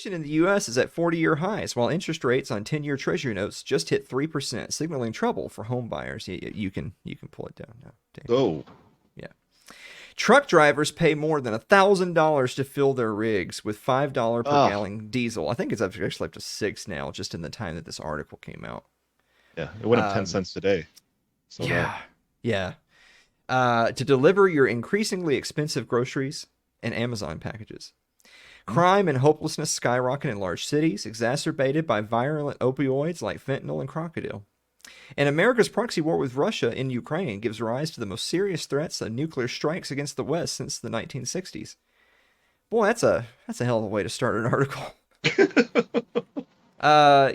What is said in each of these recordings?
inflation in the U.S. is at 40-year highs, while interest rates on 10-year Treasury notes just hit 3%, signaling trouble for home buyers. You can pull it down now, Dave. Oh, Yeah. Truck drivers pay more than $1,000 to fill their rigs with $5 per ah, gallon diesel. I think it's actually up to 6 now, just in the time that this article came out. yeah. It went up 10 Um, cents today. So that. yeah, yeah. To deliver your increasingly expensive groceries and Amazon packages. Hmm? Crime and hopelessness skyrocket in large cities, exacerbated by virulent opioids like fentanyl and crocodile. And America's proxy war with Russia in Ukraine gives rise to the most serious threats of nuclear strikes against the West since the 1960s. Boy, that's a hell of a way to start an article.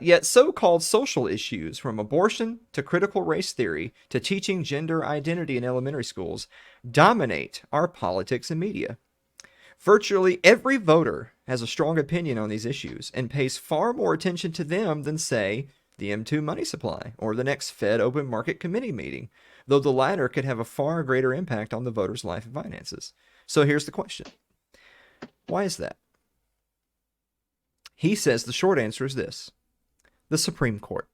Yet so-called social issues, from abortion to critical race theory to teaching gender identity in elementary schools, dominate our politics and media. Virtually every voter has a strong opinion on these issues and pays far more attention to them than, say, the M2 money supply or the next Fed Open Market Committee meeting, though the latter could have a far greater impact on the voter's life and finances. So here's the question. Why is that? He says the short answer is this: the Supreme Court.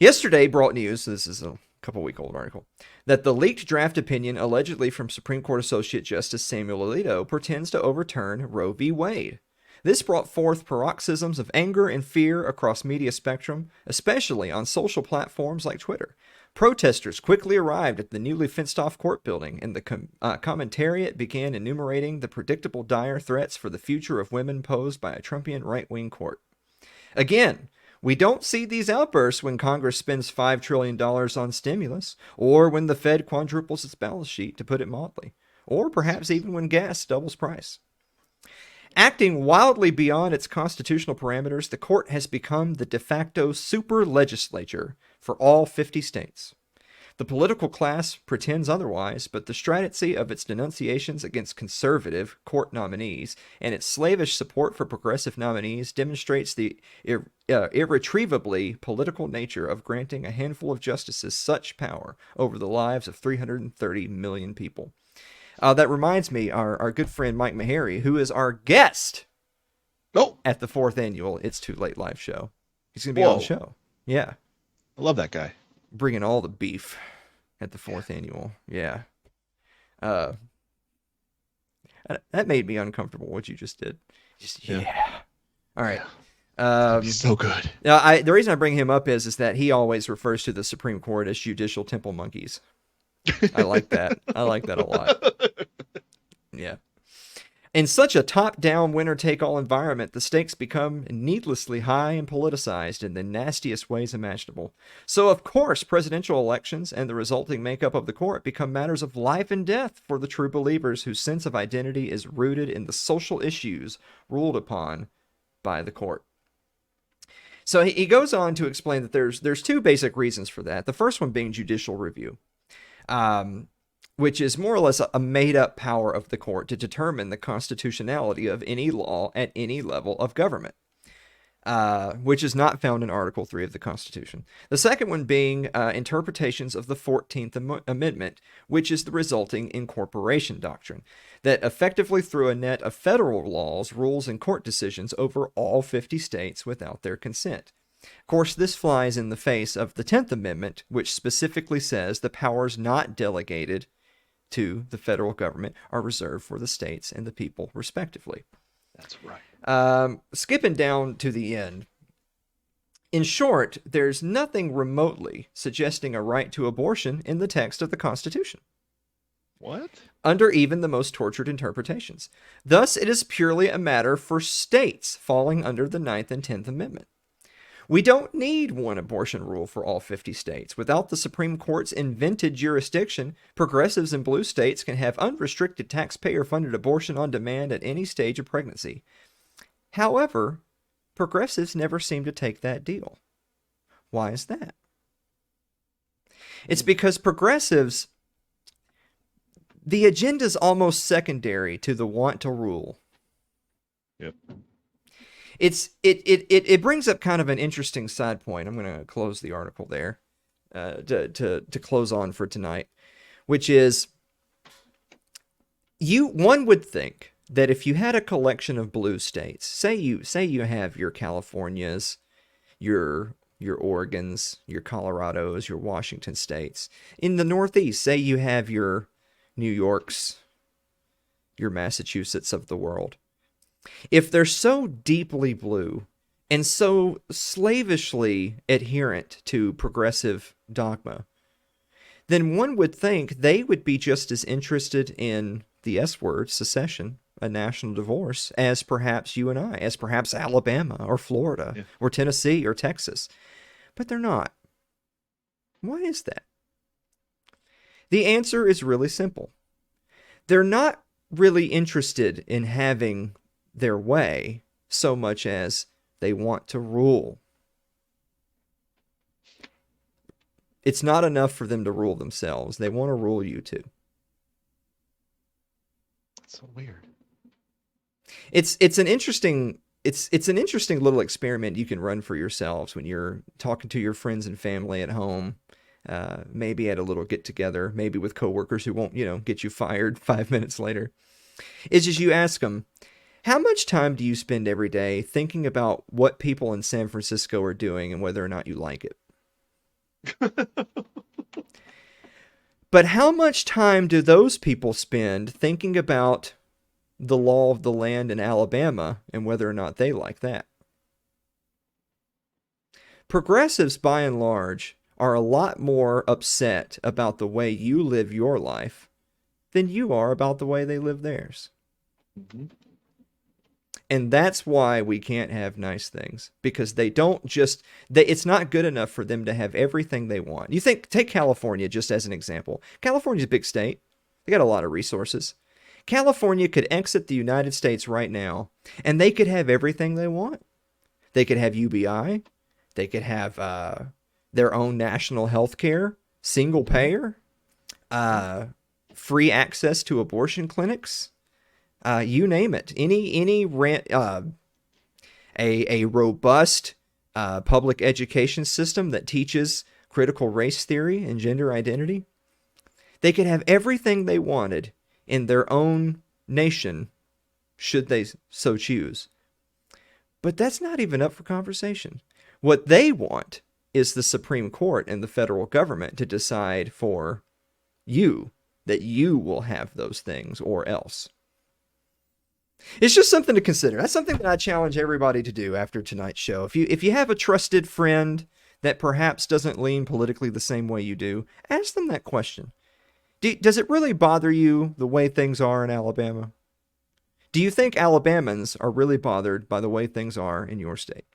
Yesterday brought news, this is a couple-week-old article, that the leaked draft opinion allegedly from Supreme Court Associate Justice Samuel Alito pretends to overturn Roe v. Wade. This brought forth paroxysms of anger and fear across media spectrum, especially on social platforms like Twitter. Protesters quickly arrived at the newly fenced-off court building, and the commentariat began enumerating the predictable dire threats for the future of women posed by a Trumpian right-wing court. Again, we don't see these outbursts when Congress spends $5 trillion on stimulus, or when the Fed quadruples its balance sheet, to put it mildly, or perhaps even when gas doubles price. Acting wildly beyond its constitutional parameters, the court has become the de facto super legislature for all 50 states. The political class pretends otherwise, but the stringency of its denunciations against conservative court nominees and its slavish support for progressive nominees demonstrates the irretrievably political nature of granting a handful of justices such power over the lives of 330 million people. That reminds me, our good friend Mike Maharrey, who is our guest No. at the 4th annual It's Too Late live show. He's going to be on the Whoa. show. Yeah. I love that guy. Bringing all the beef at the 4th annual. Yeah. Uh, that made me uncomfortable, what you just did. Just, yeah. All right. He's so good. Now, the reason I bring him up is that he always refers to the Supreme Court as judicial temple monkeys. I like that. I like that a lot. Yeah. In such a top-down winner-take-all environment, the stakes become needlessly high and politicized in the nastiest ways imaginable. So, of course, presidential elections and the resulting makeup of the court become matters of life and death for the true believers whose sense of identity is rooted in the social issues ruled upon by the court. So he goes on to explain that there's two basic reasons for that. The first one being judicial review. Which is more or less a made-up power of the court to determine the constitutionality of any law at any level of government, which is not found in Article 3 of the Constitution. The second one being interpretations of the 14th Amendment, which is the resulting incorporation doctrine, that effectively threw a net of federal laws, rules, and court decisions over all 50 states without their consent. Of course, this flies in the face of the 10th Amendment, which specifically says the powers not delegated to the federal government are reserved for the states and the people, respectively. That's right. Skipping down to the end. In short, there's nothing remotely suggesting a right to abortion in the text of the Constitution, What? under even the most tortured interpretations. Thus, it is purely a matter for states falling under the 9th and 10th Amendment. We don't need one abortion rule for all 50 states. Without the Supreme Court's invented jurisdiction, progressives in blue states can have unrestricted taxpayer-funded abortion on demand at any stage of pregnancy. However, progressives never seem to take that deal. Why is that? It's because progressives, the agenda's almost secondary to the want to rule. Yep. It brings up kind of an interesting side point. I'm going to close the article there to close on for tonight, which is one would think that if you had a collection of blue states, say you have your Californias, your Oregons, your Colorados, your Washington states. In the Northeast, say you have your New Yorks, your Massachusetts of the world. If they're so deeply blue and so slavishly adherent to progressive dogma, then one would think they would be just as interested in the S word, secession, a national divorce, as perhaps you and I, as perhaps Alabama or Florida or Tennessee or Texas. But they're not. Why is that? The answer is really simple. They're not really interested in having their way so much as they want to rule. It's not enough for them to rule themselves. They want to rule you too. That's so weird. It's an interesting little experiment you can run for yourselves when you're talking to your friends and family at home, maybe at a little get together, maybe with coworkers who won't, get you fired 5 minutes later. Is just you ask them, how much time do you spend every day thinking about what people in San Francisco are doing and whether or not you like it? But how much time do those people spend thinking about the law of the land in Alabama and whether or not they like that? Progressives, by and large, are a lot more upset about the way you live your life than you are about the way they live theirs. Mm-hmm. And that's why we can't have nice things, because they don't just, it's not good enough for them to have everything they want. You take California just as an example. California's a big state. They got a lot of resources. California could exit the United States right now, and they could have everything they want. They could have UBI. They could have their own national health care, single payer, free access to abortion clinics. You name it. A robust public education system that teaches critical race theory and gender identity. They could have everything they wanted in their own nation, should they so choose. But that's not even up for conversation. What they want is the Supreme Court and the federal government to decide for you that you will have those things or else. It's just something to consider. That's something that I challenge everybody to do after tonight's show. If you have a trusted friend that perhaps doesn't lean politically the same way you do, ask them that question. Does it really bother you the way things are in Alabama? Do you think Alabamans are really bothered by the way things are in your state?